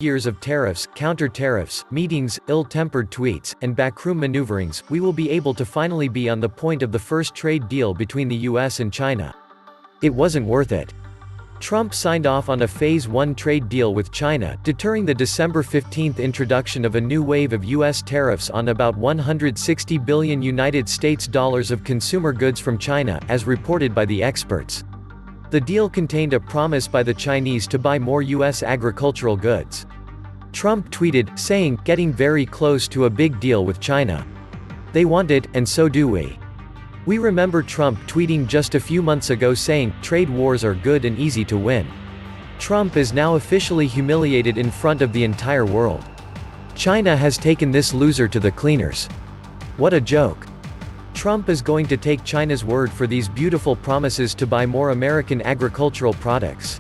years of tariffs, counter-tariffs, meetings, ill-tempered tweets, and backroom maneuverings, we will be able to finally be on the point of the first trade deal between the US and China. It wasn't worth it. Trump signed off on a Phase 1 trade deal with China, deterring the December 15 introduction of a new wave of US tariffs on about $160 billion United States dollars of consumer goods from China, as reported by the experts. The deal contained a promise by the Chinese to buy more US agricultural goods. Trump tweeted, saying, "Getting very close to a big deal with China. They want it, and so do we." We remember Trump tweeting just a few months ago saying, "Trade wars are good and easy to win." Trump is now officially humiliated in front of the entire world. China has taken this loser to the cleaners. What a joke. Trump is going to take China's word for these beautiful promises to buy more American agricultural products.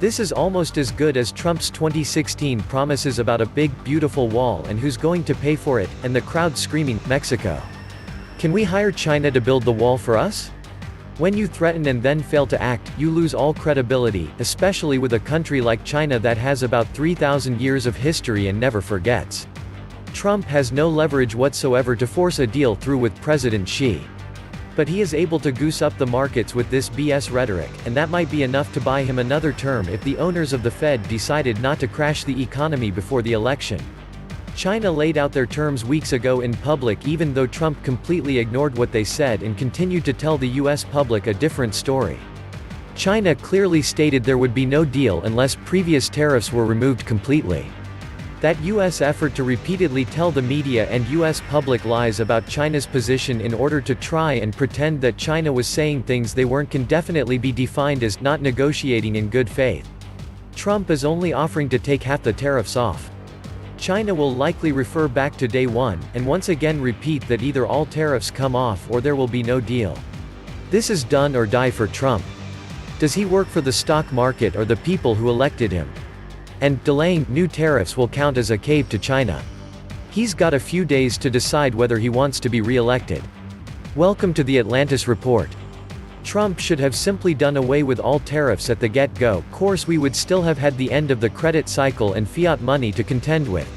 This is almost as good as Trump's 2016 promises about a big, beautiful wall and who's going to pay for it, and the crowd screaming, "Mexico. Can we hire China to build the wall for us?" When you threaten and then fail to act, you lose all credibility, especially with a country like China that has about 3,000 years of history and never forgets. Trump has no leverage whatsoever to force a deal through with President Xi. But he is able to goose up the markets with this BS rhetoric, and that might be enough to buy him another term if the owners of the Fed decided not to crash the economy before the election. China laid out their terms weeks ago in public even though Trump completely ignored what they said and continued to tell the US public a different story. China clearly stated there would be no deal unless previous tariffs were removed completely. That US effort to repeatedly tell the media and US public lies about China's position in order to try and pretend that China was saying things they weren't can definitely be defined as not negotiating in good faith. Trump is only offering to take half the tariffs off. China will likely refer back to day one, and once again repeat that either all tariffs come off or there will be no deal. This is done or die for Trump. Does he work for the stock market or the people who elected him? And, delaying new tariffs will count as a cave to China. He's got a few days to decide whether he wants to be re-elected. Welcome to the Atlantis Report. Trump should have simply done away with all tariffs at the get-go. Course we would still have had the end of the credit cycle and fiat money to contend with.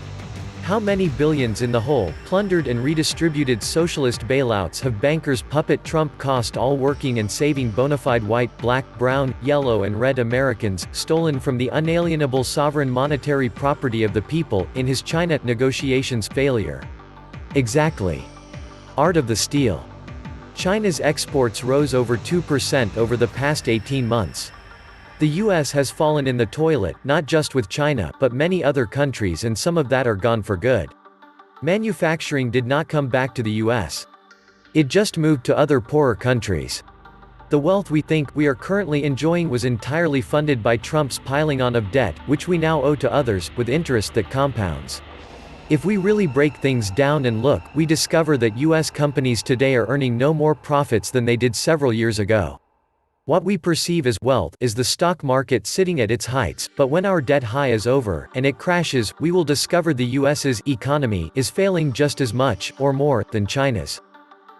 How many billions in the hole, plundered and redistributed socialist bailouts have bankers puppet Trump cost all working and saving bona fide white, black, brown, yellow and red Americans, stolen from the unalienable sovereign monetary property of the people, in his China negotiations failure? Exactly. Art of the steal. China's exports rose over 2% over the past 18 months. The US has fallen in the toilet, not just with China, but many other countries, and some of that are gone for good. Manufacturing did not come back to the US. It just moved to other poorer countries. The wealth we think we are currently enjoying was entirely funded by Trump's piling on of debt, which we now owe to others, with interest that compounds. If we really break things down and look, we discover that US companies today are earning no more profits than they did several years ago. What we perceive as wealth is the stock market sitting at its heights, but when our debt high is over, and it crashes, we will discover the US's economy is failing just as much, or more, than China's.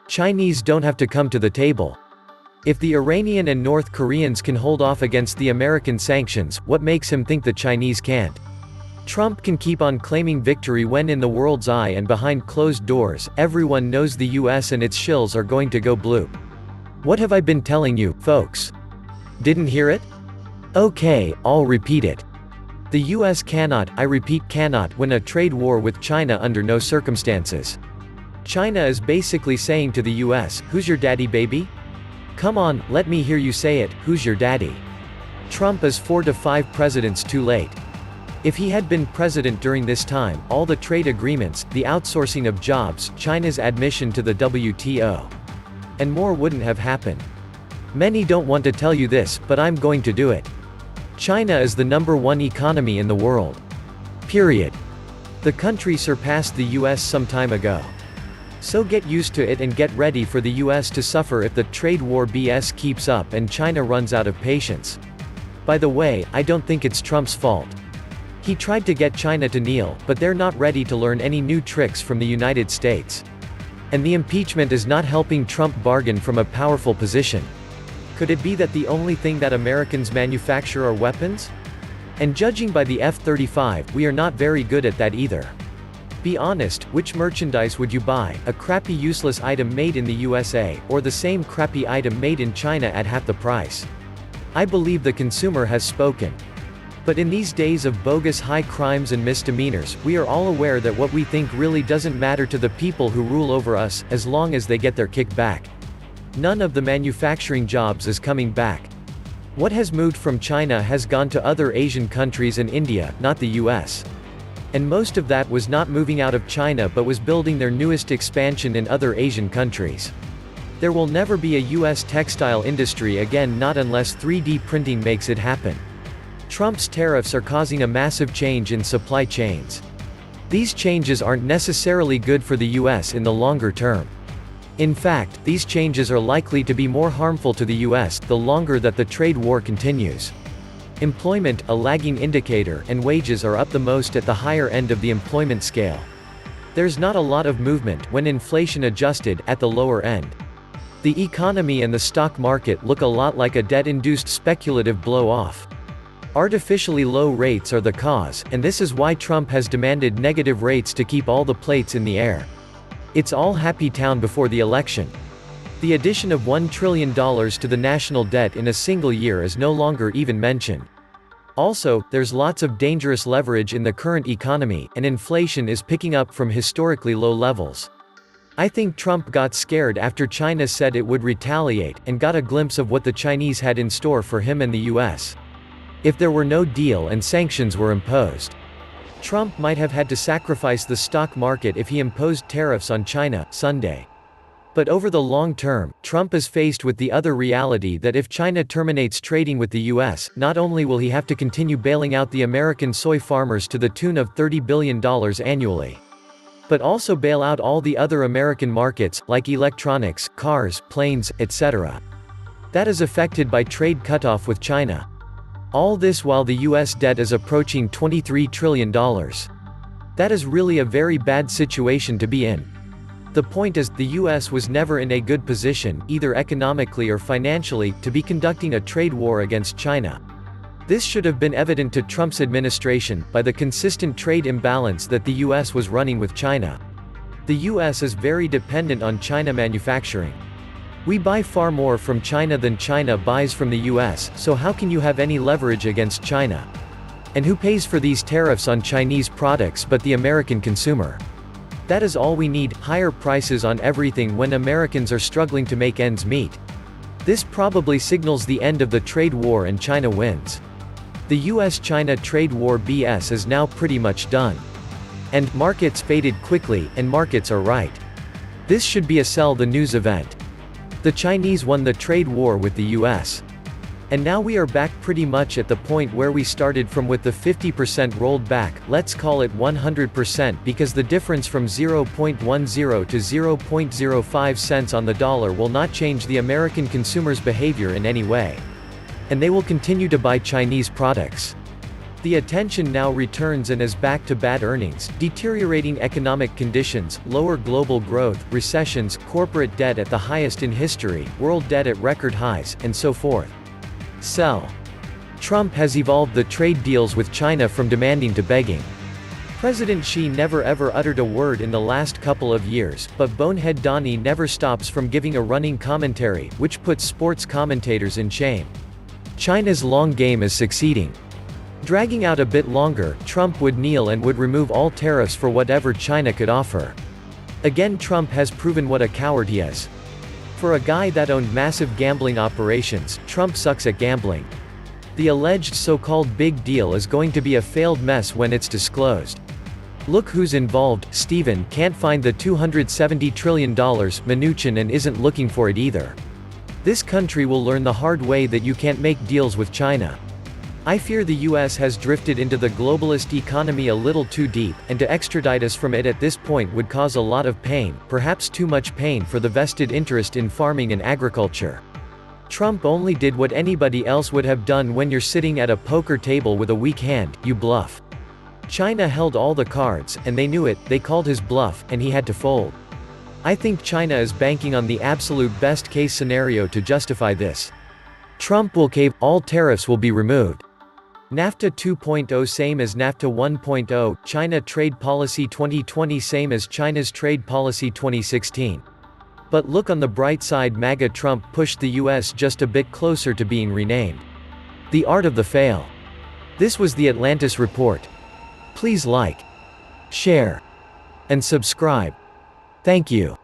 Chinese don't have to come to the table. If the Iranian and North Koreans can hold off against the American sanctions, what makes him think the Chinese can't? Trump can keep on claiming victory when in the world's eye and behind closed doors, everyone knows the US and its shills are going to go bloop. What have I been telling you, folks? Didn't hear it? Okay, I'll repeat it. The US cannot, I repeat cannot, win a trade war with China under no circumstances. China is basically saying to the US, "Who's your daddy, baby? Come on, let me hear you say it, who's your daddy?" Trump is 4 to 5 presidents too late. If he had been president during this time, all the trade agreements, the outsourcing of jobs, China's admission to the WTO, and more wouldn't have happened. Many don't want to tell you this, but I'm going to do it. China is the #1 economy in the world. Period. The country surpassed the US some time ago. So get used to it and get ready for the US to suffer if the trade war BS keeps up and China runs out of patience. By the way, I don't think it's Trump's fault. He tried to get China to kneel, but they're not ready to learn any new tricks from the United States. And the impeachment is not helping Trump bargain from a powerful position. Could it be that the only thing that Americans manufacture are weapons? And judging by the F-35, we are not very good at that either. Be honest, which merchandise would you buy, a crappy useless item made in the USA, or the same crappy item made in China at half the price? I believe the consumer has spoken. But in these days of bogus high crimes and misdemeanors, we are all aware that what we think really doesn't matter to the people who rule over us, as long as they get their kickback. None of the manufacturing jobs is coming back. What has moved from China has gone to other Asian countries and India, not the US. And most of that was not moving out of China but was building their newest expansion in other Asian countries. There will never be a US textile industry again, not unless 3D printing makes it happen. Trump's tariffs are causing a massive change in supply chains. These changes aren't necessarily good for the US in the longer term. In fact, these changes are likely to be more harmful to the US the longer that the trade war continues. Employment, a lagging indicator, and wages are up the most at the higher end of the employment scale. There's not a lot of movement, when inflation adjusted, at the lower end. The economy and the stock market look a lot like a debt-induced speculative blow-off. Artificially low rates are the cause, and this is why Trump has demanded negative rates to keep all the plates in the air. It's all happy town before the election. The addition of $1 trillion to the national debt in a single year is no longer even mentioned. Also, there's lots of dangerous leverage in the current economy, and inflation is picking up from historically low levels. I think Trump got scared after China said it would retaliate, and got a glimpse of what the Chinese had in store for him and the US. If there were no deal and sanctions were imposed, Trump might have had to sacrifice the stock market if he imposed tariffs on China Sunday. But over the long term, Trump is faced with the other reality that if China terminates trading with the US, not only will he have to continue bailing out the American soy farmers to the tune of $30 billion annually, but also bail out all the other American markets, like electronics, cars, planes, etc. That is affected by trade cutoff with China. All this while the US debt is approaching $23 trillion. That is really a very bad situation to be in. The point is, the US was never in a good position, either economically or financially, to be conducting a trade war against China. This should have been evident to Trump's administration, by the consistent trade imbalance that the US was running with China. The US is very dependent on China manufacturing. We buy far more from China than China buys from the US, so how can you have any leverage against China? And who pays for these tariffs on Chinese products but the American consumer? That is all we need, higher prices on everything when Americans are struggling to make ends meet. This probably signals the end of the trade war and China wins. The US-China trade war BS is now pretty much done. And markets faded quickly, and markets are right. This should be a sell the news event. The Chinese won the trade war with the US. And now we are back pretty much at the point where we started from, with the 50% rolled back, let's call it 100%, because the difference from 0.10 to 0.05 cents on the dollar will not change the American consumer's behavior in any way. And they will continue to buy Chinese products. The attention now returns and is back to bad earnings, deteriorating economic conditions, lower global growth, recessions, corporate debt at the highest in history, world debt at record highs, and so forth. Sell. Trump has evolved the trade deals with China from demanding to begging. President Xi never ever uttered a word in the last couple of years, but Bonehead Donnie never stops from giving a running commentary, which puts sports commentators in shame. China's long game is succeeding. Dragging out a bit longer, Trump would kneel and would remove all tariffs for whatever China could offer. Again, Trump has proven what a coward he is. For a guy that owned massive gambling operations, Trump sucks at gambling. The alleged so-called big deal is going to be a failed mess when it's disclosed. Look who's involved. Steven can't find the $270 trillion, Mnuchin, and isn't looking for it either. This country will learn the hard way that you can't make deals with China. I fear the US has drifted into the globalist economy a little too deep, and to extradite us from it at this point would cause a lot of pain, perhaps too much pain for the vested interest in farming and agriculture. Trump only did what anybody else would have done when you're sitting at a poker table with a weak hand: you bluff. China held all the cards, and they knew it. They called his bluff, and he had to fold. I think China is banking on the absolute best-case scenario to justify this. Trump will cave, all tariffs will be removed. NAFTA 2.0 same as NAFTA 1.0, China Trade Policy 2020 same as China's Trade Policy 2016. But look on the bright side, MAGA Trump pushed the US just a bit closer to being renamed. The art of the fail. This was the Atlantis Report. Please like, share, and subscribe. Thank you.